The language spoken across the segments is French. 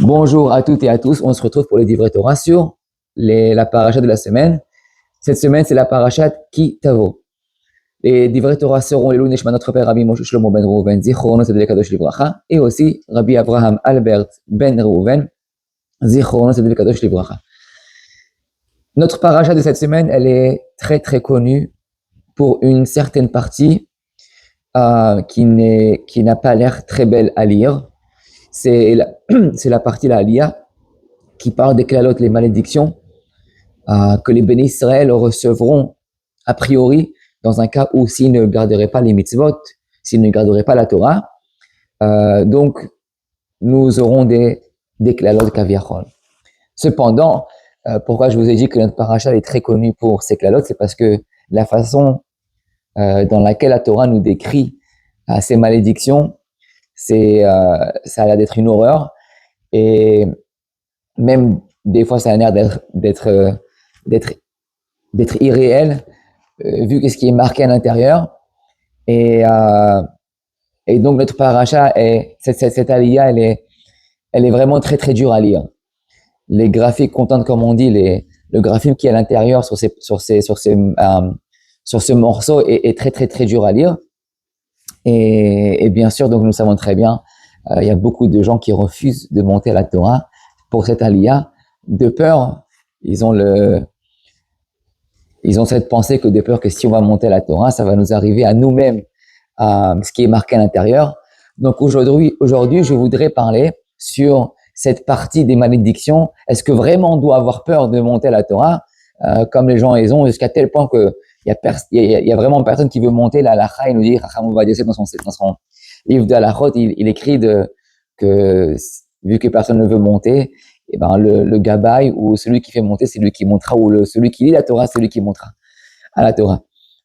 Bonjour à toutes et à tous, on se retrouve pour les Divrei Torah sur la paracha de la semaine. Cette semaine, c'est la paracha Ki Tavo. Les Divrei Torah seront les Nishma notre père Rabbi Moshe Shlomo ben Reuven, Zichrono Tzedek Kadosh Livracha, et aussi Rabbi Abraham Albert ben Reuven, Zichrono Tzedek Kadosh Livracha. Notre paracha de cette semaine, elle est très très connue pour une certaine partie qui n'a pas l'air très belle à lire. C'est la partie la Aliyah qui parle des klalot, les malédictions que les bénis Israël recevront a priori dans un cas où s'ils ne garderaient pas les mitzvot, s'ils ne garderaient pas la Torah, donc nous aurons des klalot kaviachol. Cependant, pourquoi je vous ai dit que notre paracha est très connu pour ces klalot, c'est parce que la façon dans laquelle la Torah nous décrit ces malédictions, ça a l'air d'être une horreur, et même des fois ça a l'air d'être irréel, vu que ce qui est marqué à l'intérieur. Et donc notre paracha, cette aliyah, elle est vraiment très très dure à lire. Les graphiques contentent, comme on dit, le graphique qui est à l'intérieur sur ce morceau est très très très dur à lire. Et bien sûr, donc nous savons très bien, il y a beaucoup de gens qui refusent de monter à la Torah pour cette aliyah, de peur. Ils ont cette pensée que de peur que si on va monter à la Torah, ça va nous arriver à nous-mêmes, ce qui est marqué à l'intérieur. Donc aujourd'hui, je voudrais parler sur cette partie des malédictions. Est-ce que vraiment on doit avoir peur de monter à la Torah, comme les gens ils ont, jusqu'à tel point que il y a vraiment personne qui veut monter la halacha et nous dire, Chacham Ovadia Yosef dans son livre de halachot, il écrit que vu que personne ne veut monter, et ben le gabay ou celui qui fait monter, c'est lui qui montera, ou celui qui lit la Torah, c'est lui qui montera à la Torah.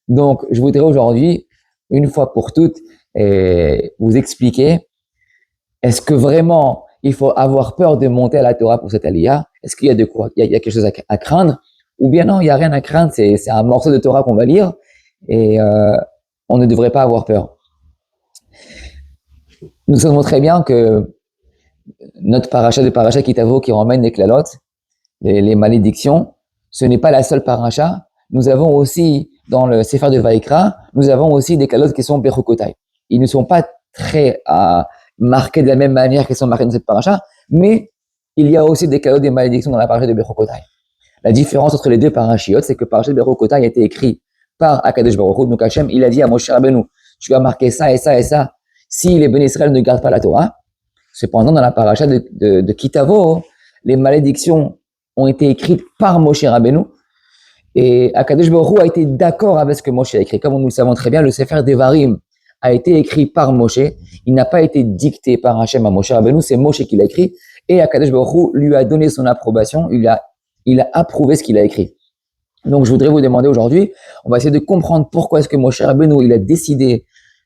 Donc, je voudrais aujourd'hui, une fois pour toutes, vous expliquer, est-ce que vraiment il faut avoir peur de monter à la Torah pour cette aliyah? Est-ce qu'il y a de quoi? Il y a quelque chose à craindre? Ou bien non, il n'y a rien à craindre, c'est un morceau de Torah qu'on va lire, et on ne devrait pas avoir peur. Nous savons très bien que notre paracha de paracha Ki Tavo qui ramène les klalot, les malédictions, ce n'est pas la seule paracha. Nous avons aussi, dans le Sefer de Vaïkra, nous avons aussi des klalot qui sont bechukotai. Ils ne sont pas très marqués de la même manière qu'ils sont marqués dans cette paracha, mais il y a aussi des klalot, des malédictions dans la paracha de bechukotai. La différence entre les deux parachiotes, c'est que paracha de bechukotai a été écrit par Akadosh Baruch Hu. Donc Hachem, il a dit à Moshe Rabbeinu, tu vas marquer ça et ça et ça si les bénis Israël ne gardent pas la Torah. Cependant, dans la paracha de Ki Tavo, les malédictions ont été écrites par Moshe Rabbeinu, et Akadosh Baruch Hu a été d'accord avec ce que Moshe a écrit. Comme nous le savons très bien, le Sefer Devarim a été écrit par Moshe, il n'a pas été dicté par Hachem à Moshe Rabbeinu, c'est Moshe qui l'a écrit, et Akadosh Baruch Hu lui a donné son approbation, il a approuvé ce qu'il a écrit. Donc je voudrais vous demander aujourd'hui, on va essayer de comprendre pourquoi est-ce que Moshe Rabbeinu il a décidé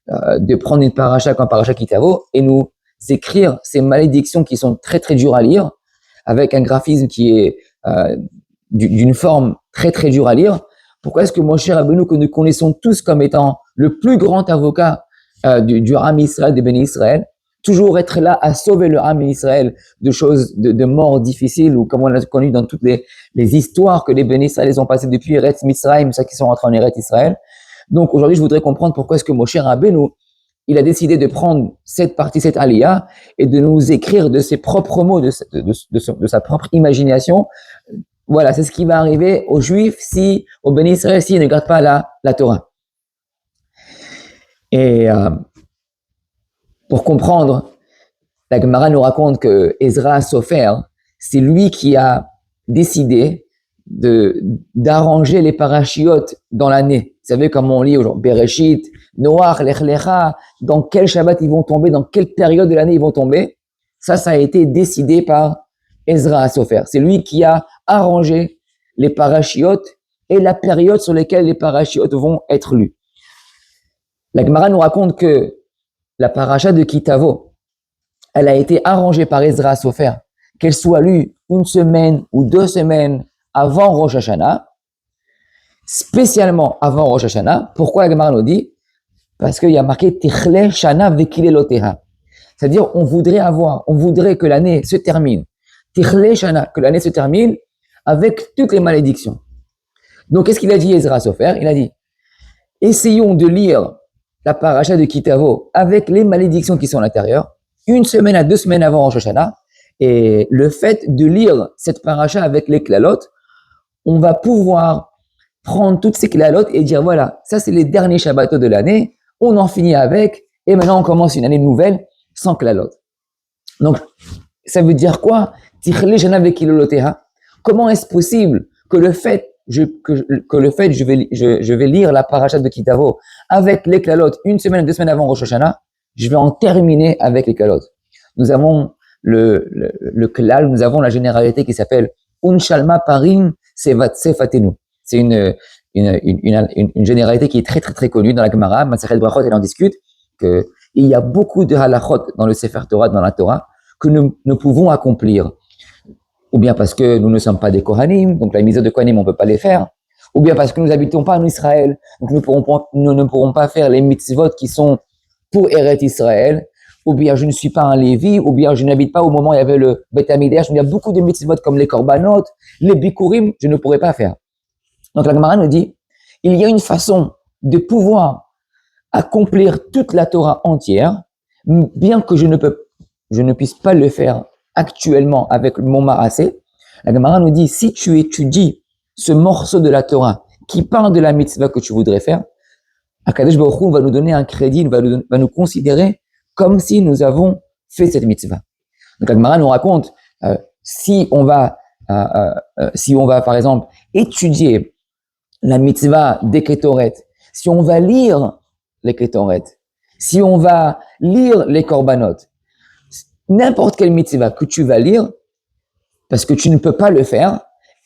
de prendre une paracha comme paracha Ki Tavo et nous écrire ces malédictions qui sont très très dures à lire, avec un graphisme qui est d'une forme très très dure à lire. Pourquoi est-ce que Moshe Rabbeinu, que nous connaissons tous comme étant le plus grand avocat du Ham Israël, des bénis Israël, toujours être là à sauver le Ham Israël de choses, de morts difficiles, ou comme on l'a connu dans toutes les histoires que les bénis Israël ont passées depuis Eretz Mitzrayim, ça qui sont rentrés en Eretz Israël. Donc aujourd'hui, je voudrais comprendre pourquoi est-ce que Moshe Rabbeinu, il a décidé de prendre cette partie, cette aliyah, et de nous écrire de ses propres mots, de sa propre imagination. Voilà, c'est ce qui va arriver aux Juifs aux bénis Israël, s'ils ne gardent pas la Torah. Et pour comprendre, la Gemara nous raconte que Ezra Sofer, c'est lui qui a décidé d'arranger les parachiotes dans l'année. Vous savez comment on lit aujourd'hui, Bereshit, Noach, Lech Lecha, dans quel Shabbat ils vont tomber, dans quelle période de l'année ils vont tomber. Ça a été décidé par Ezra Sofer. C'est lui qui a arrangé les parachiotes et la période sur laquelle les parachiotes vont être lus. La Gemara nous raconte que la paracha de Ki Tavo, elle a été arrangée par Ezra Sofer, qu'elle soit lue 1 semaine ou 2 semaines avant Rosh Hashanah, spécialement avant Rosh Hashanah. Pourquoi la Gemara nous dit? Parce qu'il y a marqué Tichle Shana Vekileloteha. C'est-à-dire, on voudrait que l'année se termine, Tichle Shana, que l'année se termine avec toutes les malédictions. Donc, qu'est-ce qu'il a dit Ezra Sofer? Il a dit, essayons de lire la paracha de Kitavo avec les malédictions qui sont à l'intérieur, 1 semaine à 2 semaines avant Rosh Hashanah, et le fait de lire cette paracha avec les klalotes, on va pouvoir prendre toutes ces klalotes et dire, voilà, ça c'est les derniers Shabbatot de l'année, on en finit avec, et maintenant on commence une année nouvelle sans klalotes. Donc, ça veut dire quoi? Tichle Shana vekiloloteha. Comment est-ce possible que le fait je vais lire la paracha de Kitavo avec les klalotes 1 semaine, 2 semaines avant Rosh Hashanah, je vais en terminer avec les klalotes. Nous avons le klal, nous avons la généralité qui s'appelle Unshalma Parim Sefatenu. C'est une généralité qui est très très très connue dans la Gemara. Masechet Brachot, elle en discute que il y a beaucoup de halachot dans le Sefer Torah, dans la Torah, que nous ne pouvons accomplir. Ou bien parce que nous ne sommes pas des Kohanim, donc la mise de Kohanim, on ne peut pas les faire. Ou bien parce que nous n'habitons pas en Israël, donc nous ne pourrons pas faire les mitzvot qui sont pour Eret Israël. Ou bien je ne suis pas un Lévi, ou bien je n'habite pas au moment où il y avait le Beth Amidrash. Il y a beaucoup de mitzvot comme les Korbanot, les Bikurim, je ne pourrais pas faire. Donc la Gemara nous dit, il y a une façon de pouvoir accomplir toute la Torah entière, bien que je ne puisse pas le faire actuellement avec mon marassé. La Gemara nous dit, si tu étudies ce morceau de la Torah qui parle de la mitzvah que tu voudrais faire, Akadosh Baruch Hu va nous donner un crédit, va nous considérer comme si nous avons fait cette mitzvah. Donc la Gemara nous raconte, si on va par exemple étudier la mitzvah des Ketoret, si on va lire les Ketoret, si on va lire les Korbanot, n'importe quelle mitzvah que tu vas lire, parce que tu ne peux pas le faire,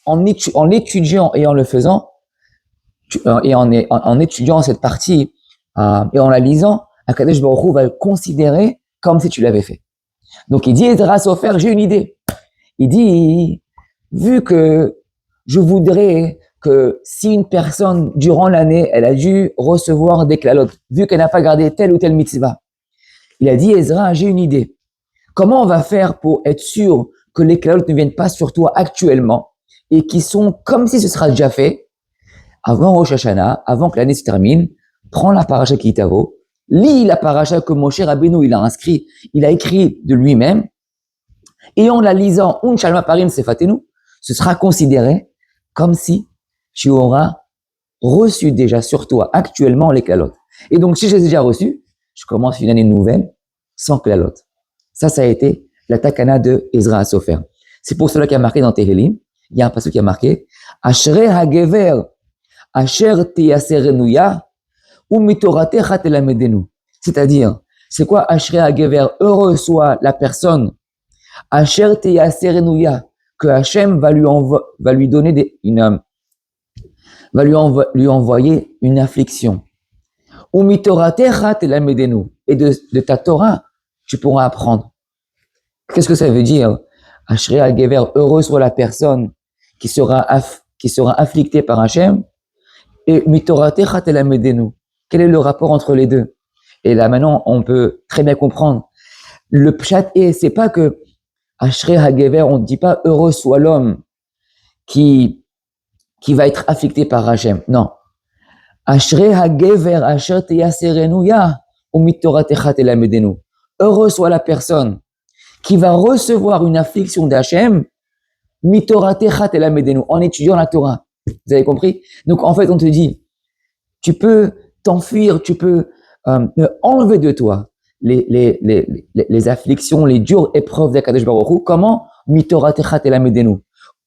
en l'étudiant et en le faisant, en étudiant cette partie et en la lisant, Akadosh Baruch Hu va le considérer comme si tu l'avais fait. Donc il dit, Ezra Sofer, j'ai une idée. Il dit, vu que je voudrais que si une personne, durant l'année, elle a dû recevoir des klalotes, vu qu'elle n'a pas gardé telle ou telle mitzvah, il a dit, Ezra, j'ai une idée. Comment on va faire pour être sûr que les klalotes ne viennent pas sur toi actuellement et qui sont comme si ce sera déjà fait avant Rosh Hashanah, avant que l'année se termine, prends la paracha Kitavo, lis la paracha que Moshe Rabbeinu il a écrit de lui-même, et en la lisant, Unshalma Parim Sefatenu, ce sera considéré comme si tu auras reçu déjà sur toi actuellement les klalotes. Et donc, si j'ai déjà reçu, je commence une année nouvelle sans klalotes. Ça a été la takana de Ezra Sofer. C'est pour cela qu'il y a marqué dans Tehillim, il y a un passage qui a marqué Ashrei hagever asher tiyaserenuya ou mitoratecha telamedenu. C'est-à-dire, c'est quoi Ashrei hagever? Heureux soit la personne asher tiyaserenuya, que Hachem va lui donner lui envoyer une affliction. Ou mitoratecha telamedenu, et de ta Torah tu pourras apprendre. Qu'est-ce que ça veut dire? Ashrei hagever, heureux soit la personne qui sera afflictée par Hachem, et mitoratecha telamedenu. Quel est le rapport entre les deux? Et là maintenant, on peut très bien comprendre. Le pshat c'est pas que Ashrei hagever, on ne dit pas heureux soit l'homme qui va être afflicté par Hachem. Non. Ashrei hagever asher teyaserenuya ou mitoratecha telamedenu. Heureux soit la personne qui va recevoir une affliction d'Hachem, mitoratecha telamedenu, en étudiant la Torah. Vous avez compris? Donc en fait, on te dit, tu peux t'enfuir, tu peux enlever de toi les afflictions, les dures épreuves d'Akadosh Baruch Hu. Comment? Mitoratecha telamedenu.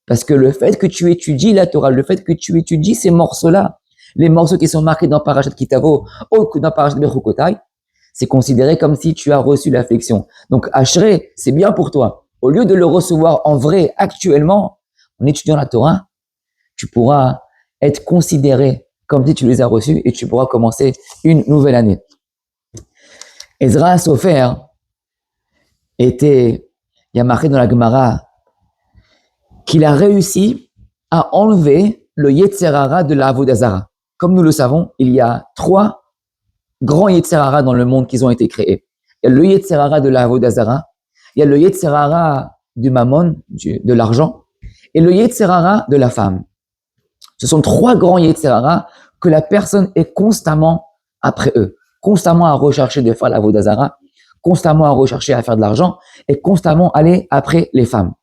Parce que le fait que tu étudies la Torah, le fait que tu étudies ces morceaux-là, les morceaux qui sont marqués dans Parashat Kitavo ou dans Parashat Bechukotai, c'est considéré comme si tu as reçu l'affliction. Donc, Ashrei, c'est bien pour toi. Au lieu de le recevoir en vrai, actuellement, en étudiant la Torah, tu pourras être considéré comme si tu les as reçus et tu pourras commencer une nouvelle année. Ezra Sofer il y a marqué dans la Gemara qu'il a réussi à enlever le Yetzer Hara de la Avodah Zara. Comme nous le savons, il y a 3 grands Yetzer Hara dans le monde qui ont été créés. Il y a le Yetzer Hara de la Avodazara, il y a le Yetzer Hara du Mammon, de l'argent, et le Yetzer Hara de la femme. Ce sont trois grands Yetzer Hara que la personne est constamment après eux, constamment à rechercher de faire la Avodazara, constamment à rechercher à faire de l'argent, et constamment aller après les femmes.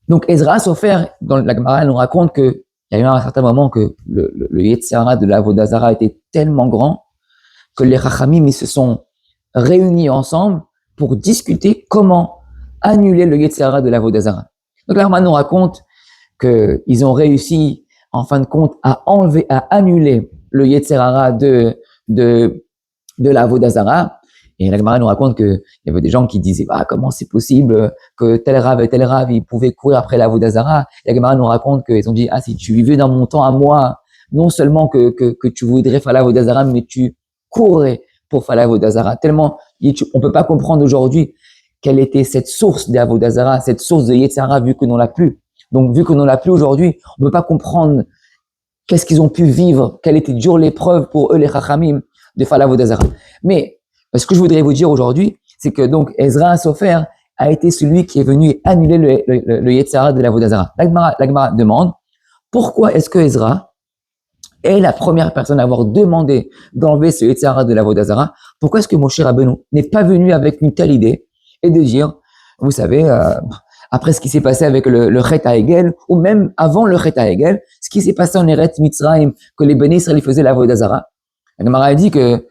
Donc Ezra Sofer, dans la Gemara, elle nous raconte qu'il y a eu à un certain moment que le Yetzer Hara de la Avodazara était tellement grand que les Chachamim, ils se sont réunis ensemble pour discuter comment annuler le Yetzer Hara de la Avodazara. Donc la Gemara nous raconte qu'ils ont réussi, en fin de compte, à annuler le Yetzer Hara de la Avodazara. Et la Gemara nous raconte qu'il y avait des gens qui disaient comment c'est possible que tel Rav et tel Rav ils pouvaient courir après la Avodazara. La Gemara nous raconte qu'ils ont dit si tu vivais dans mon temps à moi, non seulement que tu voudrais faire la Avodazara, mais tu courrais pour faire la Avodazara. Tellement on peut pas comprendre aujourd'hui quelle était cette source de Avodazara, cette source de Yetzer Hara vu que l'on l'a plus. Donc vu que l'on l'a plus aujourd'hui, on peut pas comprendre qu'est-ce qu'ils ont pu vivre, quelle était dure l'épreuve pour eux les Chachamim de faire la Avodazara. Mais ce que je voudrais vous dire aujourd'hui, c'est que donc Ezra Sofer a été celui qui est venu annuler le Yetzer Hara de la Avodazara. La Gemara demande pourquoi est-ce que Ezra est la première personne à avoir demandé d'enlever ce Yetzer Hara de la Avodazara. Pourquoi est-ce que Moshe Rabbeinu n'est pas venu avec une telle idée et de dire, vous savez, après ce qui s'est passé avec le Chet HaEgel, ou même avant le Chet HaEgel, ce qui s'est passé en Eretz Mitzrayim, que les Béné Israël faisaient la Avodazara. La Gemara a dit que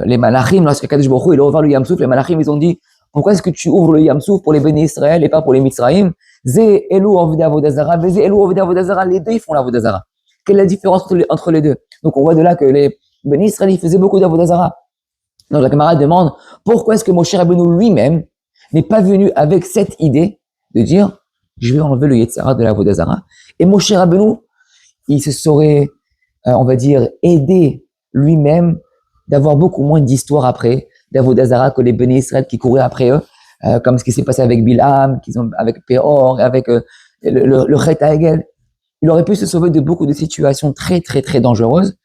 les Malachim, lorsque Kadosh Baruch Hu il a ouvert le Yam Souf, les Malachim ils ont dit pourquoi est-ce que tu ouvres le Yam Souf pour les Béné Israël et pas pour les Mitzrayim? Zé Elou Ovdei Avodazara, Zé Elou Ovdei Avodazara, les deux ils font la Avodazara. Quelle est la différence entre les deux? Donc on voit de là que les Béné Israël ils faisaient beaucoup d'Avodazara. Donc la camarade demande pourquoi est-ce que Moshe Rabbeinu lui-même n'est pas venu avec cette idée de dire je vais enlever le Yetzer Hara de la Avodazara. Et Moshe Rabbeinu il se serait on va dire aidé lui-même d'avoir beaucoup moins d'histoires après, d'Avodazara que les Béné Israël qui couraient après eux, comme ce qui s'est passé avec Bilham, avec Péor, avec le Chet HaEgel. Il aurait pu se sauver de beaucoup de situations très, très, très dangereuses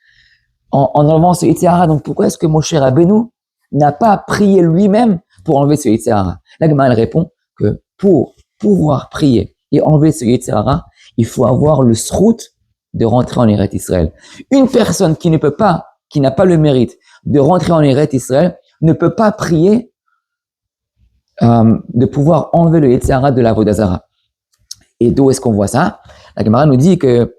en enlevant ce Yetzer Hara. Donc pourquoi est-ce que Moshe Rabbeinu n'a pas prié lui-même pour enlever ce Yetzer Hara? La Gemara elle répond que pour pouvoir prier et enlever ce Yetzer Hara, il faut avoir le srout de rentrer en Eretz Israël. Une personne qui n'a pas le mérite de rentrer en Eretz Israël ne peut pas prier de pouvoir enlever le Yetzer Hara de la Avodazara. Et d'où est-ce qu'on voit ça? La Gemara nous dit que,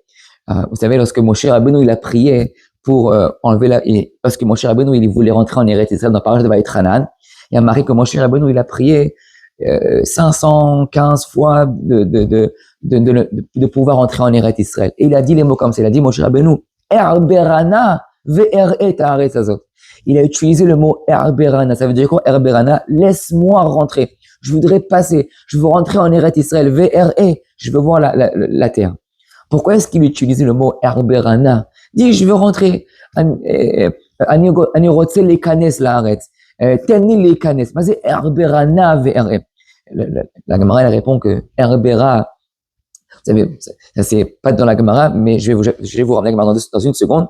vous savez, lorsque Moshe Rabbeinu il a prié pour enlever lorsque Moshe Rabbeinu il voulait rentrer en Eretz Israël dans la paracha de Vaïtranan, il y a marqué que Moshe Rabbeinu il a prié 515 fois de pouvoir entrer en Eretz Israël. Et il a dit les mots comme ça. Il a dit Moshe Rabbeinu, Erberana ve'eret haaretz hazot. Il a utilisé le mot Erberana. Ça veut dire quoi? Erberana, laisse-moi rentrer. Je voudrais passer. Je veux rentrer en Eretz Israël. Ve'eret. Je veux voir la terre. Pourquoi est-ce qu'il utilisait le mot Erberana? Dit, je veux rentrer. Ani rotze lekanes laaretz. Tenni lekanes. Mais c'est Erberana ve'eret. La Gemara, elle répond que Erbera, vous savez, ça c'est pas dans la Gemara, mais je vais vous ramener la Gemara dans une seconde.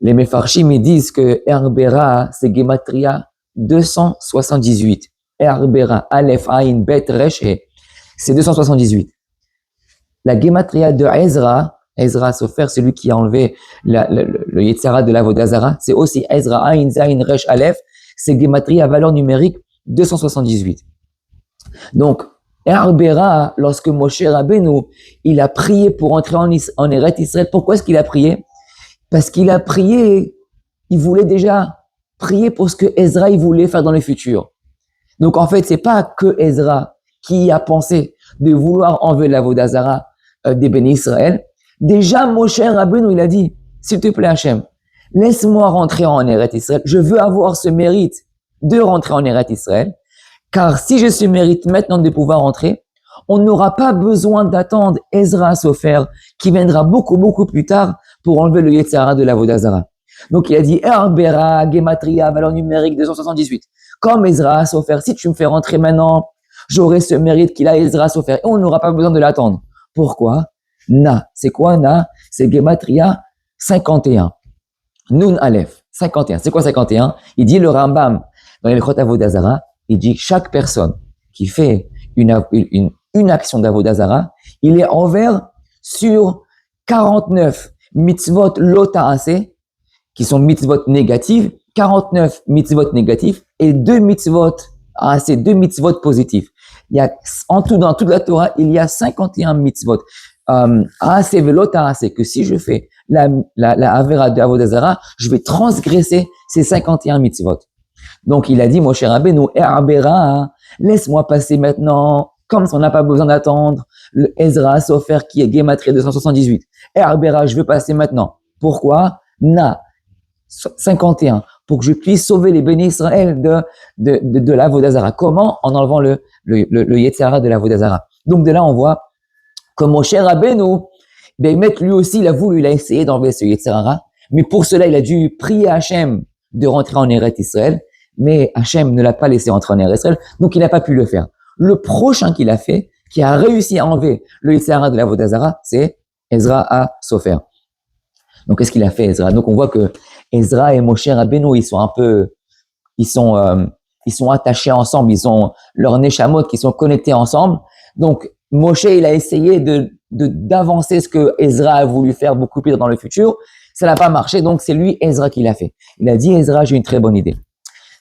Les Mefarshim, ils disent que Erbera, c'est Gematria 278. Erbera, Aleph, Ain, Bet, Resh, c'est 278. La Gematria de Ezra Sofer, celui qui a enlevé le Yetzer Hara de la Avodazara, c'est aussi Ezra, Ain, Zain, Resh, Aleph, c'est Gematria à valeur numérique 278. Donc, Erbera, lorsque Moshe Rabbeinu, il a prié pour entrer en Eretz Israël, pourquoi est-ce qu'il a prié? Parce qu'il a prié, il voulait déjà prier pour ce que Ezra il voulait faire dans le futur. Donc en fait, c'est pas que Ezra qui a pensé de vouloir enlever la Avodazara des Béné Israël. Déjà, Moshe Rabbeinu, il a dit, s'il te plaît Hachem, laisse-moi rentrer en Eretz Israël. Je veux avoir ce mérite de rentrer en Eretz Israël. Car si j'ai ce mérite maintenant de pouvoir rentrer, on n'aura pas besoin d'attendre Ezra Sofer qui viendra beaucoup, beaucoup plus tard pour enlever le Yetzer Hara de la Avodazara. Donc il a dit Erbera, Gematria, valeur numérique 278. Comme Ezra Sofer, si tu me fais rentrer maintenant, j'aurai ce mérite qu'il a Ezra Sofer et on n'aura pas besoin de l'attendre. Pourquoi? Na. C'est quoi Na? C'est Gematria 51. Nun Aleph. 51. C'est quoi 51? Il dit le Rambam Dans les Chot Avodazara, il dit que chaque personne qui fait une action d'Avodazara, il est envers sur 49 mitzvot lota'ase, qui sont mitzvot négatives, 49 mitzvot négatifs et 2 mitzvot deux mitzvot positifs. Il y a, en tout, dans toute la Torah, il y a 51 mitzvot. Aase velota'ase, que si je fais la avera de Avodazara, je vais transgresser ces 51 mitzvot. Donc, il a dit, Moshe Rabbeinu, laisse-moi passer maintenant, comme ça on n'a pas besoin d'attendre, le Ezra Sofer qui est Gematria 278. Je veux passer maintenant. Pourquoi? 51. Pour que je puisse sauver les bénis Israël de l'Avodazara. Comment? En enlevant le Yetzer Hara de l'Avodazara. Donc, de là, on voit que Moshe Rabbeinu, lui aussi, il a essayé d'enlever ce Yetzer Hara, mais pour cela, il a dû prier Hachem de rentrer en Eretz Israël, mais Hachem ne l'a pas laissé rentrer en Eretz Israël, donc il n'a pas pu le faire. Le prochain qu'il a fait, qui a réussi à enlever le Yetzer Hara de l'Avodazara, c'est Ezra à Sofer. Donc, qu'est-ce qu'il a fait, Ezra? Donc, on voit que Ezra et Moshe Rabbeinu, ils sont attachés ensemble, ils ont leurs neshamot qui sont connectés ensemble. Donc, Moshe, il a essayé d'avancer ce que Ezra a voulu faire beaucoup plus dans le futur. Ça n'a pas marché, donc c'est lui, Ezra, qui l'a fait. Il a dit, Ezra, j'ai une très bonne idée.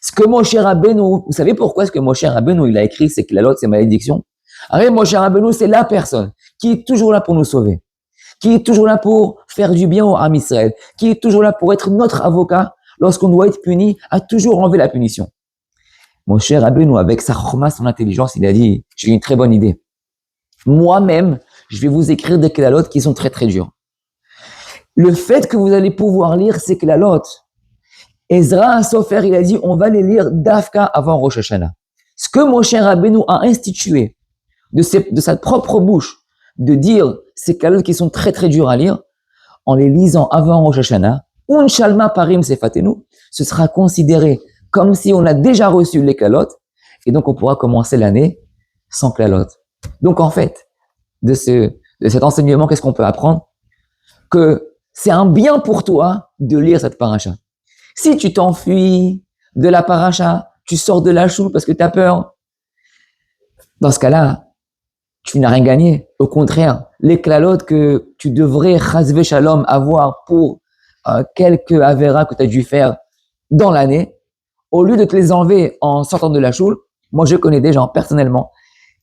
Ce que Moshe Rabbeinu, vous savez pourquoi est-ce que Moshe Rabbeinu, il a écrit ces klalotes, ces malédictions? Alors, Moshe Rabbeinu, c'est la personne qui est toujours là pour nous sauver, qui est toujours là pour faire du bien au Ham Israël, qui est toujours là pour être notre avocat lorsqu'on doit être puni, a toujours enlevé la punition. Moshe Rabbeinu, avec sa chorma, son intelligence, il a dit, j'ai une très bonne idée. Moi-même, je vais vous écrire des klalotes qui sont très très durs. Le fait que vous allez pouvoir lire ces klalotes, Ezra Sofer, il a dit, on va les lire d'Afka avant Rosh Hashanah. Ce que Moshe Rabbeinu a institué de sa propre bouche, de dire ces klalotes qui sont très très durs à lire, en les lisant avant Rosh Hashanah, Unshalma parim sefatenu, ce sera considéré comme si on a déjà reçu les klalotes, et donc on pourra commencer l'année sans klalotes. Donc en fait, de cet enseignement, qu'est-ce qu'on peut apprendre? Que c'est un bien pour toi de lire cette paracha. Si tu t'enfuis de la paracha, tu sors de la choule parce que tu as peur, dans ce cas-là, tu n'as rien gagné. Au contraire, les klalotes que tu devrais, chasvé shalom, avoir pour quelques avéras que tu as dû faire dans l'année, au lieu de te les enlever en sortant de la choule, moi je connais des gens personnellement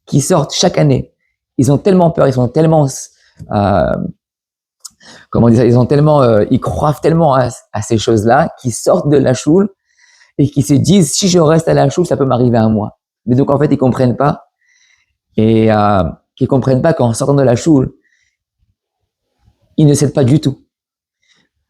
qui sortent chaque année. Ils ont tellement peur, ils sont tellement, ils croient tellement à ces choses-là, qu'ils sortent de la choule et qui se disent, si je reste à la choule, ça peut m'arriver à moi. Mais donc en fait, ils comprennent pas. Et qui comprennent pas qu'en sortant de la choule, ils ne cèdent pas du tout.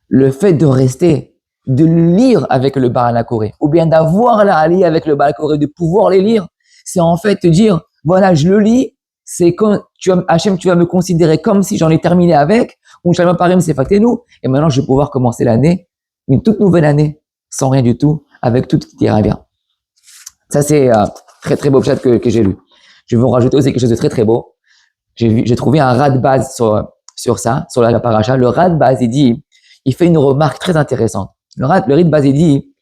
Le fait de rester, de lire avec le Baal HaKoré, ou bien d'avoir la Ali avec le Baal HaKoré, de pouvoir les lire, c'est en fait te dire, voilà, je le lis, c'est quand Hachem, tu vas me considérer comme si j'en ai terminé avec, ou Shalom Parim Sefatenu, et maintenant je vais pouvoir commencer l'année, une toute nouvelle année, sans rien du tout, avec tout qui ira bien. Ça c'est très très beau chat que j'ai lu. Je vais vous rajouter aussi quelque chose de très très beau. J'ai trouvé un rat de base sur ça, sur la paracha. Le rat de base, il fait une remarque très intéressante. Le rat de base, il dit,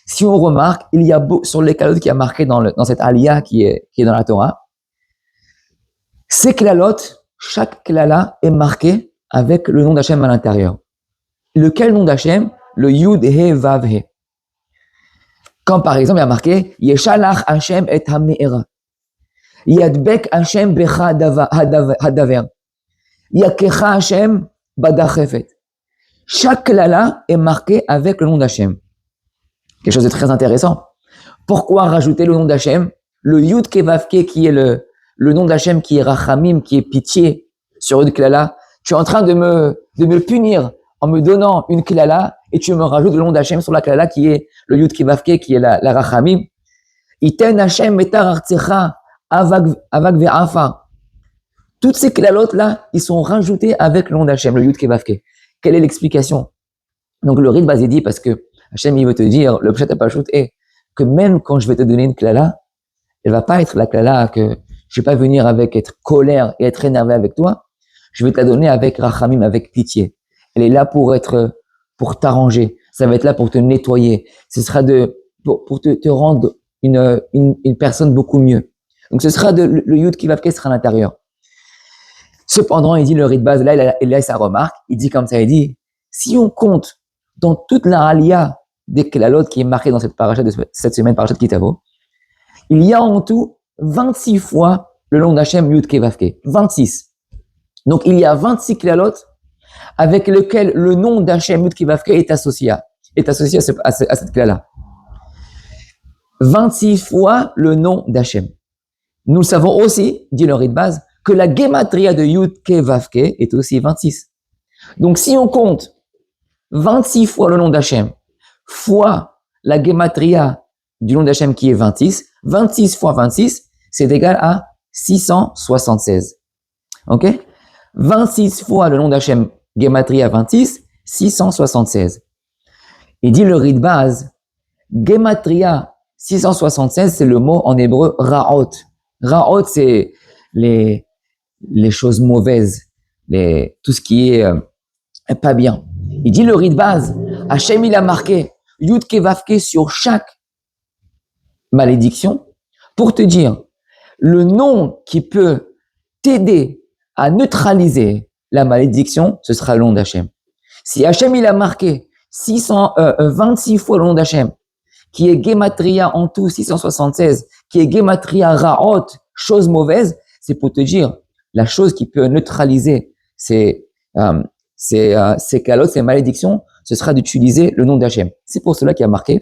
si on remarque, il y a sur les klalotes qui a marqué dans cette aliyah qui est dans la Torah, ces klalotes, chaque klala est marqué avec le nom d'Hachem à l'intérieur. Lequel nom d'Hachem? Le Yud He Vav He. Comme par exemple, il y a marqué Yeshalach Hachem et Hame'era. Yadbek Hachem Becha Hadaver. Yakecha Hachem Badachefet. Chaque klala est marqué avec le nom d'Hachem. Quelque chose de très intéressant. Pourquoi rajouter le nom d'Hachem? Le Yud Kevavke qui est le nom d'Hachem qui est Rachamim, qui est pitié sur une klala. Tu es en train de me punir en me donnant une klala et tu me rajoutes le nom d'Hachem sur la klala qui est le Yud Kevavke qui est la Rachamim. Iten Hachem Metar Artsecha Avak Ve'afa. Toutes ces klalotes là, ils sont rajoutés avec le nom d'Hachem, le Yud Kevavke. Quelle est l'explication? Donc le Rit Baz dit parce que Hachem il veut te dire, le Pshat HaPashut est que même quand je vais te donner une klala, elle va pas être la klala que je vais pas venir avec être colère et être énervé avec toi. Je vais te la donner avec rachamim, avec pitié. Elle est là pour t'arranger. Ça va être là pour te nettoyer. Ce sera de pour te rendre une personne beaucoup mieux. Donc ce sera le Yud Kivavke sera à l'intérieur. Cependant, il dit le Ritbaz, là, il a sa remarque, il dit comme ça, il dit, si on compte dans toute la Aliyah des Klalot qui est marquée dans cette paracha de cette semaine, paracha de Kitavo, il y a en tout 26 fois le nom d'Hachem Yud Kevavke. 26. Donc il y a 26 Klalot avec lesquels le nom d'Hachem Yud Kevavke est associé à cette Klala. 26 fois le nom d'Hachem. Nous le savons aussi, dit le Ritbaz, que la Gematria de Yud Kevavke est aussi 26. Donc si on compte 26 fois le nom d'Hachem fois la Gematria du nom d'Hachem qui est 26, 26 fois 26, c'est égal à 676. Ok? 26 fois le nom d'Hachem, Gematria 26, 676. Il dit le Ritbaz, Gematria 676, c'est le mot en hébreu Ra'ot. Ra'ot, c'est les choses mauvaises, tout ce qui est pas bien. Il dit le Ritbaz, Hachem il a marqué Yud Kevavke sur chaque malédiction pour te dire le nom qui peut t'aider à neutraliser la malédiction, ce sera le nom d'Hachem. Si Hachem il a marqué 26 fois le nom d'Hachem, qui est Gematria en tout 676, qui est Gematria Ra'ot, chose mauvaise, c'est pour te dire la chose qui peut neutraliser ces calottes, ces malédictions, ce sera d'utiliser le nom d'Hachem. C'est pour cela qu'il y a marqué,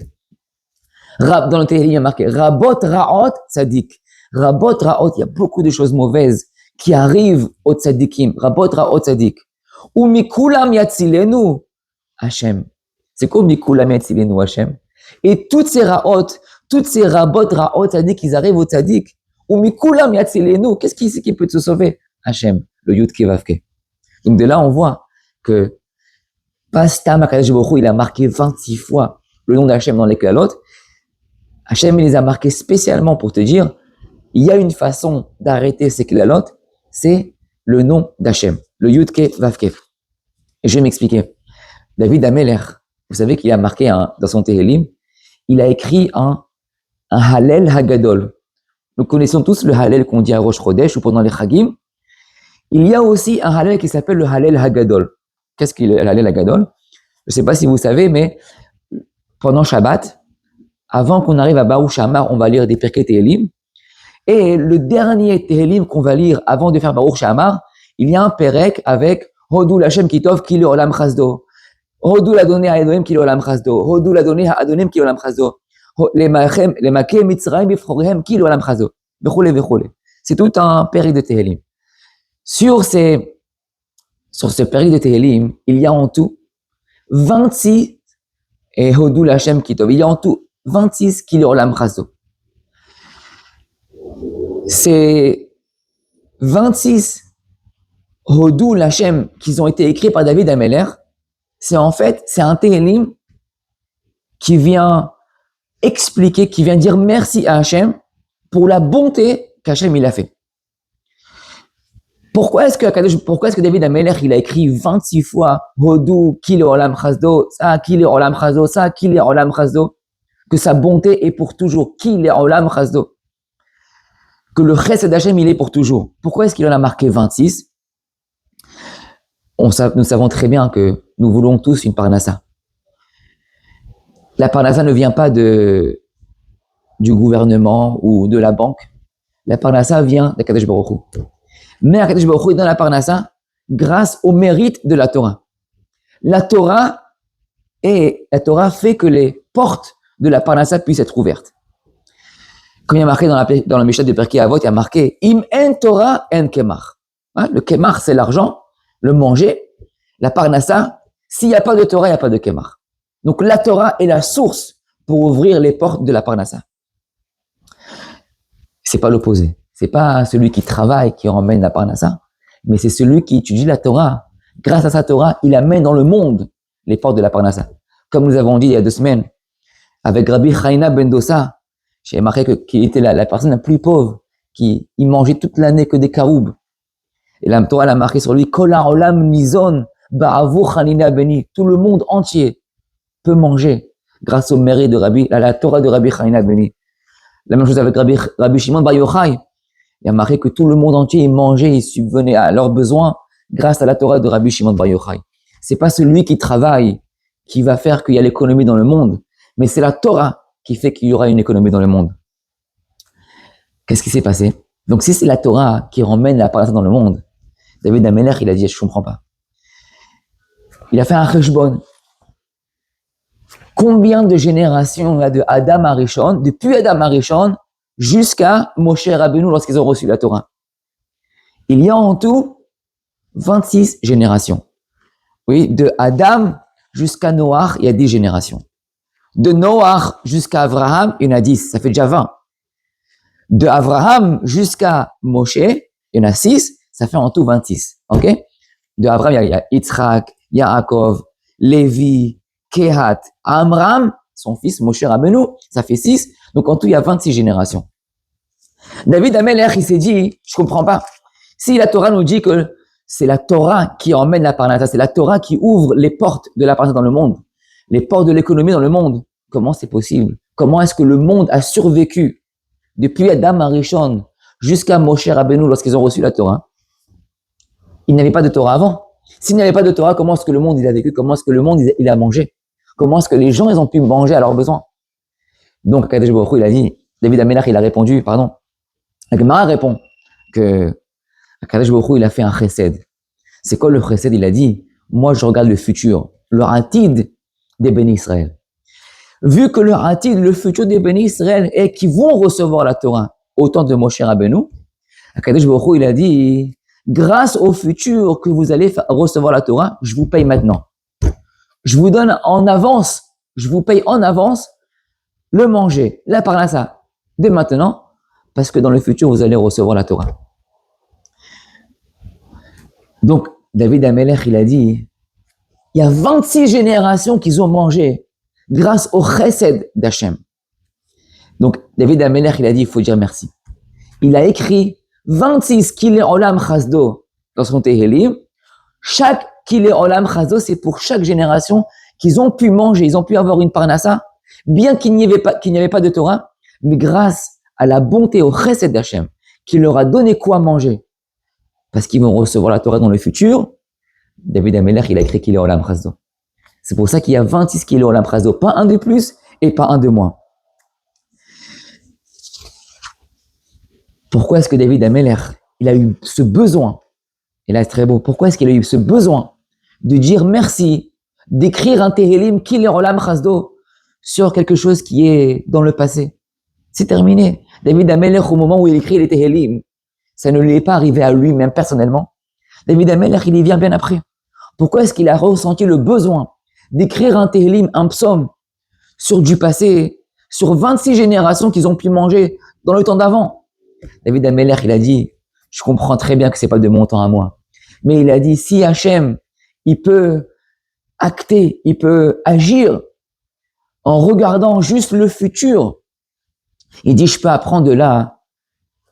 dans le Tehillim, il y a marqué Rabot Ra'ot Tzadik. Rabot Ra'ot, il y a beaucoup de choses mauvaises qui arrivent au Tzadikim. Rabot Ra'ot Tzadik. Ou Mikulam Yatzilenu Hachem. C'est quoi Mikulam Yatzilenu Hachem? Et toutes ces Ra'ot, toutes ces Rabot Ra'ot Tzadik, ils arrivent au Tzadik. Ou Mikulam Yatzilenu. Qu'est-ce qui peut te sauver? Hachem, le Yud Kevavke. Donc de là, on voit que Pastam Akadosh Baruch Hu, il a marqué 26 fois le nom d'Hachem dans les Klalot. Hachem, il les a marqués spécialement pour te dire, il y a une façon d'arrêter ces Klalot, c'est le nom d'Hachem, le Yud Kevavke. Et je vais m'expliquer. David Ameler, vous savez qu'il a marqué dans son Tehillim, il a écrit un Hallel Hagadol. Nous connaissons tous le Hallel qu'on dit à Rosh Chodesh ou pendant les Chagim. Il y a aussi un Hallel qui s'appelle le Hallel Hagadol. Qu'est-ce qu'il est le Hallel Hagadol? Je ne sais pas si vous savez, mais pendant Shabbat, avant qu'on arrive à Baruch Shamar, on va lire des Pirkei Tehillim. Et le dernier Tehillim qu'on va lire avant de faire Baruch Shamar, il y a un Perek avec Hodou Lashem Kitov Ki Olam Chasdo. Hodou la donné à Elohim Ki Olam Chasdo. Hodou la donné à Adonim Ki Olam Chasdo. Les Maké Mitzrayim Bifrorehem Ki Olam Chasdo. Vechole vechole. C'est tout un Perek de Tehillim. Sur ce Perek de Tehillim, il y a en tout 26 et Hodou Lashem Kitov. Il y a en tout 26 Ki Olam Chasdo. Ces 26 Hodou Lashem qui ont été écrits par David Ameler, c'est un Tehillim qui vient expliquer, qui vient dire merci à Hachem pour la bonté qu'Hachem il a fait. Pourquoi est-ce que David Ameler il a écrit 26 fois Hodou Kile Olam Chasdo, ça Kile Olam Chasdo, ça Kile Olam Chasdo, que sa bonté est pour toujours, Kile Olam Chasdo, que le chesed d'Hachem il est pour toujours. Pourquoi est-ce qu'il en a marqué 26? Nous savons très bien que nous voulons tous une parnassa. La parnassa ne vient pas du gouvernement ou de la banque. La parnassa vient d'Akadosh Baruch Hu. Mais Akadosh Baruch Hu est dans la parnassa grâce au mérite de la Torah. La Torah fait que les portes de la parnassa puissent être ouvertes. Comme il y a marqué dans la Mishnah de Pirkei Avot, il y a marqué Im en Torah en kemach. Le kemach, c'est l'argent, le manger. La parnassa, s'il n'y a pas de Torah, il n'y a pas de kemach. Donc la Torah est la source pour ouvrir les portes de la parnassa. C'est pas l'opposé. C'est pas celui qui travaille qui emmène la parnassa, mais c'est celui qui étudie la Torah. Grâce à sa Torah, il amène dans le monde les portes de la parnassa. Comme nous avons dit il y a 2 semaines, avec Rabbi Chaina ben Dossa, j'ai marqué qu'il était la personne la plus pauvre, il mangeait toute l'année que des caroubes. Et la Torah l'a marqué sur lui, Kol ha'olam nizon ba'avur chanina beni. Tout le monde entier peut manger grâce au mérite de la Torah de Rabbi Hanina Beni. La même chose avec Rabbi Shimon Bar Yochai. Il y a marqué que tout le monde entier il mangeait, il subvenait à leurs besoins grâce à la Torah de Rabbi Shimon Bar Yochai. C'est pas celui qui travaille qui va faire qu'il y a l'économie dans le monde, mais c'est la Torah qui fait qu'il y aura une économie dans le monde. Qu'est-ce qui s'est passé? Donc si c'est la Torah qui ramène la parnassa dans le monde, David Amelech, il a dit, je comprends pas. Il a fait un cheshbon. Combien de générations il y a de Adam Arishon, depuis Adam Arishon jusqu'à Moshe Rabbeinu lorsqu'ils ont reçu la Torah? Il y a en tout 26 générations. Oui, de Adam jusqu'à Noach, il y a 10 générations. De Noach jusqu'à Abraham, il y en a 10, ça fait déjà 20. De Abraham jusqu'à Moshe, il y en a 6, ça fait en tout 26. Ok? De Abraham, il y a Yitzhak, Yaakov, Lévi, Kehat, Amram, son fils Moshe Rabbeinu, ça fait 6. Donc en tout, il y a 26 générations. David Amelech, il s'est dit, je comprends pas. Si la Torah nous dit que c'est la Torah qui emmène la parnassa, c'est la Torah qui ouvre les portes de la parnassa dans le monde, les portes de l'économie dans le monde, comment c'est possible? Comment est-ce que le monde a survécu depuis Adam Arishon jusqu'à Moshe Rabbeinu lorsqu'ils ont reçu la Torah? Il n'y avait pas de Torah avant. S'il n'y avait pas de Torah, comment est-ce que le monde il a vécu? Comment est-ce que le monde il a mangé? Comment est-ce que les gens ils ont pu manger à leurs besoins? Donc Kadesh Baruch Hu, il a dit, David Amelech il a répondu, pardon. La Gemara répond que Kadesh Baruch Hu, il a fait un chesed. C'est quoi le chesed? Il a dit, moi je regarde le futur, le atid des bénis Israël. Vu que le atid, le futur des bénis Israël est qu'ils vont recevoir la Torah au temps de Moshe Rabbeinu, Kadesh Baruch Hu, il a dit, grâce au futur que vous allez recevoir la Torah, je vous paye maintenant. Je vous donne en avance, je vous paye en avance le manger, la parnassa, dès maintenant, parce que dans le futur, vous allez recevoir la Torah. Donc, David Amelech, il a dit, il y a 26 générations qu'ils ont mangé grâce au chesed d'Hachem. Donc, David Amelech, il a dit, il faut dire merci. Il a écrit 26 Kilei Olam Chasdo dans son Tehilim. Chaque Kilei Olam Chasdo, c'est pour chaque génération qu'ils ont pu manger, ils ont pu avoir une parnassa, bien qu'il n'y avait pas de Torah, mais grâce à la bonté, au chesed d'Hachem, qui leur a donné quoi manger, parce qu'ils vont recevoir la Torah dans le futur, David Amelech, il a écrit Kilei Olam Chasdo. C'est pour ça qu'il y a 26 Kilei Olam Chasdo, pas un de plus et pas un de moins. Pourquoi est-ce que David Amelech, il a eu ce besoin, et là c'est très beau, pourquoi est-ce qu'il a eu ce besoin de dire merci, d'écrire un Tehilim Kilei Olam Chasdo sur quelque chose qui est dans le passé? C'est terminé. David Amelech, au moment où il écrit les Tehilim, ça ne lui est pas arrivé à lui-même personnellement. David Amelech, il y vient bien après. Pourquoi est-ce qu'il a ressenti le besoin d'écrire un Tehilim, un psaume, sur du passé, sur 26 générations qu'ils ont pu manger dans le temps d'avant? David Amelech, il a dit, je comprends très bien que c'est pas de mon temps à moi. Mais il a dit, si Hachem, il peut acter, il peut agir en regardant juste le futur, il dit, je peux apprendre de là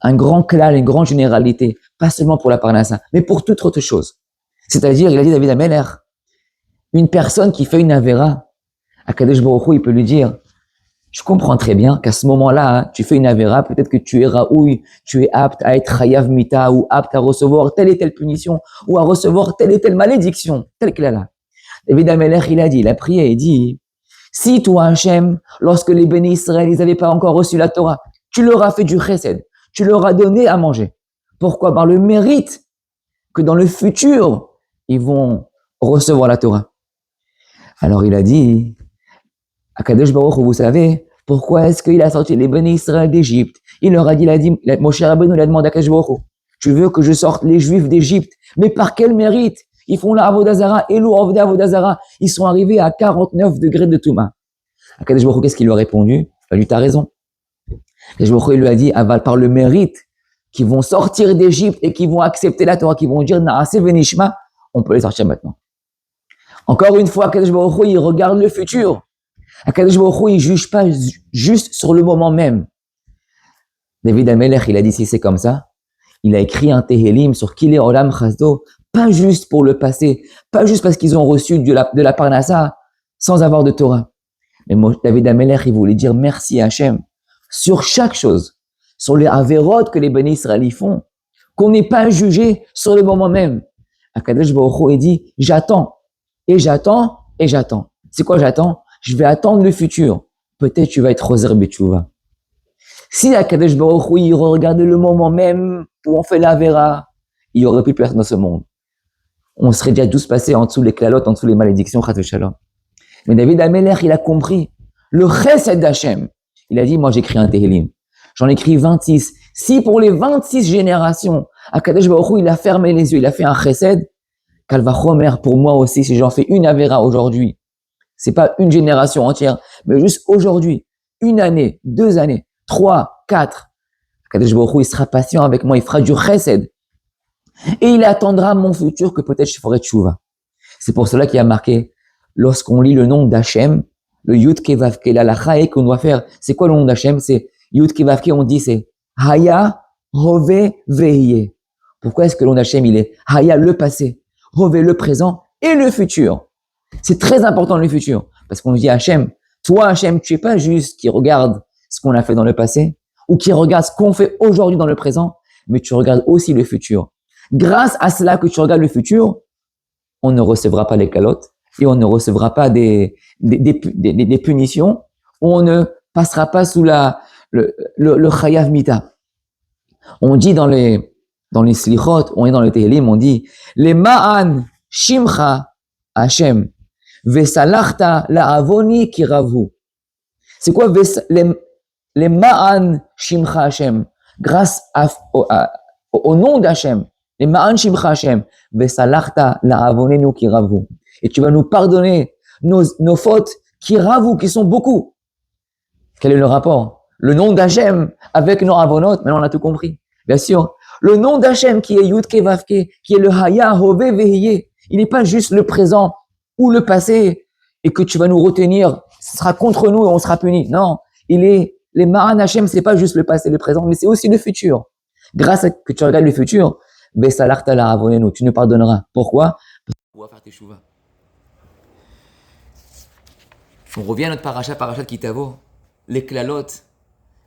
un grand klal, une grande généralité, pas seulement pour la parnassa, mais pour toute autre chose. C'est-à-dire, il a dit David Amelech, une personne qui fait une avéra, à Kadesh Baruch Hu, il peut lui dire, je comprends très bien qu'à ce moment-là, tu fais une avéra, peut-être que tu es raoui, tu es apte à être chayav mita, ou apte à recevoir telle et telle punition, ou à recevoir telle et telle malédiction, telle qu'elle est là. David Amelech, il a dit, il a prié, il dit, si toi, Hachem, lorsque les bénis Israël, ils n'avaient pas encore reçu la Torah, tu leur as fait du chesed, tu leur as donné à manger. Pourquoi? Par le mérite que dans le futur, ils vont recevoir la Torah. Alors il a dit, à Kadesh Baruch Hu, vous savez, pourquoi est-ce qu'il a sorti les bénis Israël d'Égypte? Il leur a dit, Moshe Rabbeinu lui a demandé à Kadesh Baruch Hu, tu veux que je sorte les Juifs d'Égypte? Mais par quel mérite? Ils font la Avodah Zara, Elou Avda Avodah Zara. Ils sont arrivés à 49 degrés de Touma. À Kadesh Baruch Hu, qu'est-ce qu'il lui a répondu? Il a dit, t'as raison. Kadesh Baruch Hu, il lui a dit, par le mérite qui vont sortir d'Égypte et qui vont accepter la Torah, qui vont dire Naase Venishma, on peut les sortir maintenant. Encore une fois, Kadesh Baruch Hu, il regarde le futur. Kadesh Baruch Hu, il juge pas juste sur le moment même. David Amelech, il a dit si c'est comme ça, il a écrit un Tehilim sur Kilei Olam Chasdo, pas juste pour le passé, pas juste parce qu'ils ont reçu de la parnassa sans avoir de Torah, Mais David Amelech, il voulait dire merci à Hachem sur chaque chose, sur les avérotes que les bénis Israéliens font, qu'on n'est pas jugé sur le moment même. Akadosh Baruch Hu, il dit, j'attends, et j'attends, et j'attends. C'est quoi j'attends? Je vais attendre le futur. Peut-être tu vas être Roser Betchouva. Si Akadosh Baruch Hu, il regardait le moment même où on fait l'Avera, il n'y aurait plus personne dans ce monde. On serait déjà tous passés en dessous les clalotes, en dessous les malédictions, Chas Shalom. Mais David Amelech, il a compris le chesed d'Hachem. Il a dit, moi j'écris un Tehillim. J'en écris 26. Si pour les 26 générations, Akadosh Baruch Hu, il a fermé les yeux, il a fait un chesed, Kalvachomer, pour moi aussi, si j'en fais une Avera aujourd'hui, c'est pas une génération entière, mais juste aujourd'hui, une année, 2 années, 3, 4, Akadosh Baruch Hu, il sera patient avec moi, il fera du chesed. Et il attendra mon futur que peut-être je ferai tchouva. C'est pour cela qu'il y a marqué, lorsqu'on lit le nom d'Hachem, le Yud Kevavke, la lachae qu'on doit faire, c'est quoi le nom d'Hachem? C'est Yud Kevavke, on dit c'est Haya, Hove, Vehiye. Pourquoi est-ce que le nom d'Hachem, il est Haya, le passé, Hove, le présent, et le futur? C'est très important le futur, parce qu'on dit à Hachem, toi Hachem, tu es pas juste qui regarde ce qu'on a fait dans le passé, ou qui regarde ce qu'on fait aujourd'hui dans le présent, mais tu regardes aussi le futur. Grâce à cela que tu regardes le futur, on ne recevra pas les calottes et on ne recevra pas des punitions, on ne passera pas sous le chayav mita. On dit dans les slichot, on est dans le Tehillim, on dit les ma'an shimcha Hashem vesalachta la'avoni kiravu. C'est quoi les ma'an shimcha Hashem? Grâce au nom d'Hachem. Les ma'an shimcha Hashem, vesalachta la'avonenu kiravu. Et tu vas nous pardonner nos fautes kiravu, qui sont beaucoup. Quel est le rapport? Le nom d'Hachem avec nos avonot, maintenant on a tout compris. Bien sûr, le nom d'Hachem qui est Yud Kevavke, qui est le Haya, Hove, Vehiye, il n'est pas juste le présent ou le passé et que tu vas nous retenir, ce sera contre nous et on sera puni. Non, les Ma'an Hachem, c'est pas juste le passé, le présent, mais c'est aussi le futur. Grâce à que tu regardes le futur, Besalarta la avonenu, tu nous pardonneras. Pourquoi? On va faire tes chouvas. On revient à notre parachat Kitavo, les klalotes.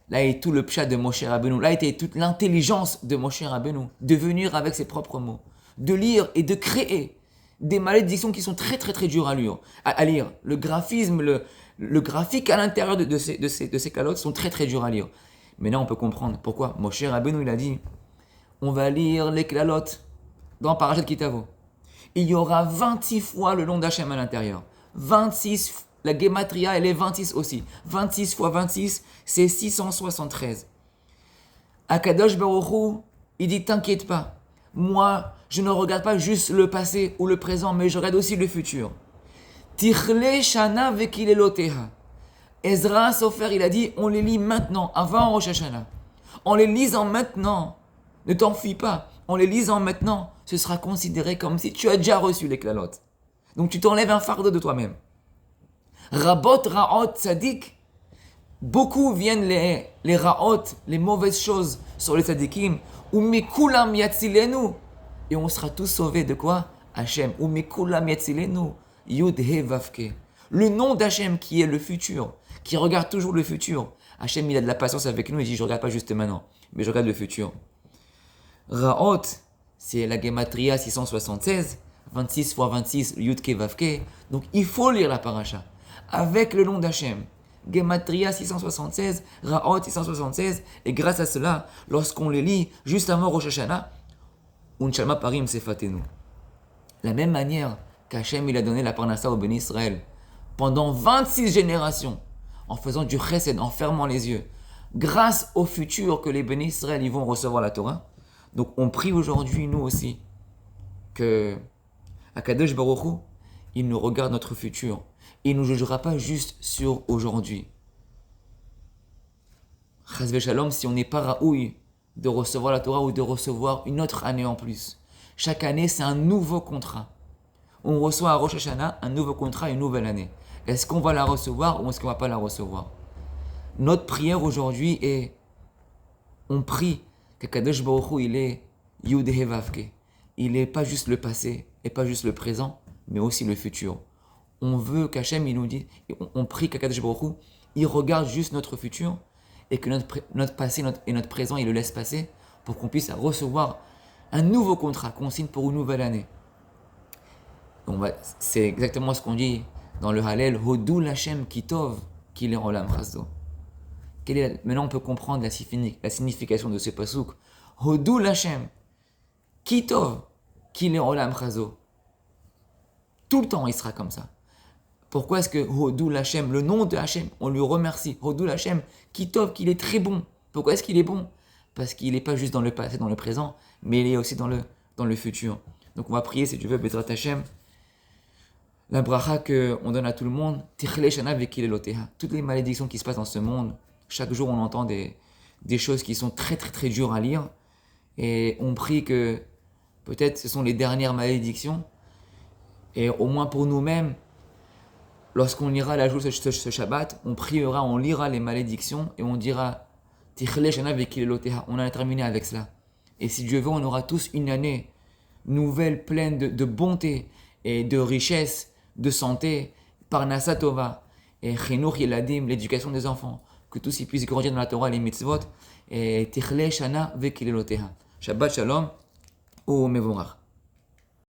Là est tout le pshat de Moshe Rabbeinu. Là était toute l'intelligence de Moshe Rabbeinu. De venir avec ses propres mots. De lire et de créer des malédictions qui sont très très très dures à lire. Le graphisme, le graphique à l'intérieur de ces calottes sont très très durs à lire. Mais là on peut comprendre pourquoi. Moshe Rabbeinu il a dit, on va lire les calottes dans Parashat Kitavo. Il y aura 26 fois le nom d'Hachem à l'intérieur. 26 fois. La Gematria, elle est 26 aussi. 26 fois 26, c'est 673. Akadosh Baruch Hu, il dit, t'inquiète pas. Moi, je ne regarde pas juste le passé ou le présent, mais je regarde aussi le futur. Tichle Shana Vekileloteha. Ezra Sofer, il a dit, on les lit maintenant, avant Rosh Hashanah. En les lisant maintenant, ne t'enfuis pas. En les lisant maintenant, ce sera considéré comme si tu as déjà reçu les klalotes. Donc tu t'enlèves un fardeau de toi-même. Rabot, Raot, Tzadik, beaucoup viennent les Raot, les mauvaises choses sur les Tzadikim, ou Mekulam Yatzilenu, et on sera tous sauvés de quoi? Hachem, ou Mekulam Yatzilenu, Yud He Vavke. Le nom d'Hachem qui est le futur, qui regarde toujours le futur. Hachem, il a de la patience avec nous, il dit, je ne regarde pas juste maintenant, mais je regarde le futur. Raot, c'est la Gematria 676, 26 fois 26, Yud Ke Vavke, donc il faut lire la paracha. Avec le nom d'Hachem. Gematria 676, Raot 676, et grâce à cela, lorsqu'on les lit juste avant Rosh Hashanah, Unchalma Parim Sefatenu. La même manière qu'Hachem il a donné la parnassa au béni Israël pendant 26 générations, en faisant du chesed, en fermant les yeux, grâce au futur que les bénis Israël ils vont recevoir la Torah. Donc on prie aujourd'hui, nous aussi, que Akadosh Baruch Hu, il nous regarde notre futur. Il ne nous jugera pas juste sur aujourd'hui. Chas v'shalom, si on n'est pas raoui de recevoir la Torah ou de recevoir une autre année en plus. Chaque année, c'est un nouveau contrat. On reçoit à Rosh Hashanah un nouveau contrat, une nouvelle année. Est-ce qu'on va la recevoir ou est-ce qu'on ne va pas la recevoir? Notre prière aujourd'hui est, on prie que Kadosh Baruch Hu, il est Yud He Vavke. Il n'est pas juste le passé et pas juste le présent, mais aussi le futur. on veut qu'Hachem, il nous dit, on prie qu'Akadosh Baruch Hu, il regarde juste notre futur et que notre passé et notre présent, il le laisse passer pour qu'on puisse recevoir un nouveau contrat qu'on signe pour une nouvelle année. C'est exactement ce qu'on dit dans le Hallel, Hodou Lachem Kitov, qu'il est Olam Chazdo. Maintenant, on peut comprendre la signification de ce pasouk. Hodou Lachem Kitov, qu'il est Olam Chazdo. Tout le temps, il sera comme ça. Pourquoi est-ce que Hodou Lachem, le nom de Hachem, on lui remercie. Hodou Lachem Kitov, qu'il est très bon. Pourquoi est-ce qu'il est bon? Parce qu'il n'est pas juste dans le passé, dans le présent, mais il est aussi dans le futur. Donc on va prier, si tu veux, Bezrat Hachem, la bracha qu'on donne à tout le monde, Tichle Shana Vekile Loteha. Toutes les malédictions qui se passent dans ce monde, chaque jour on entend des choses qui sont très très très dures à lire, et on prie que peut-être ce sont les dernières malédictions, et au moins pour nous-mêmes, lorsqu'on lira la jour ce Shabbat, on priera, on lira les malédictions, et on dira Tichle Shana Vekile Loteha. On a terminé avec cela. Et si Dieu veut, on aura tous une année nouvelle, pleine de bonté et de richesse, de santé, Parnassa Tova, et Chinuch Yeladim, l'éducation des enfants, que tous ils puissent grandir dans la Torah et les mitzvot, et Tichle Shana Vekile Loteha. Shabbat Shalom, ou Mevorach.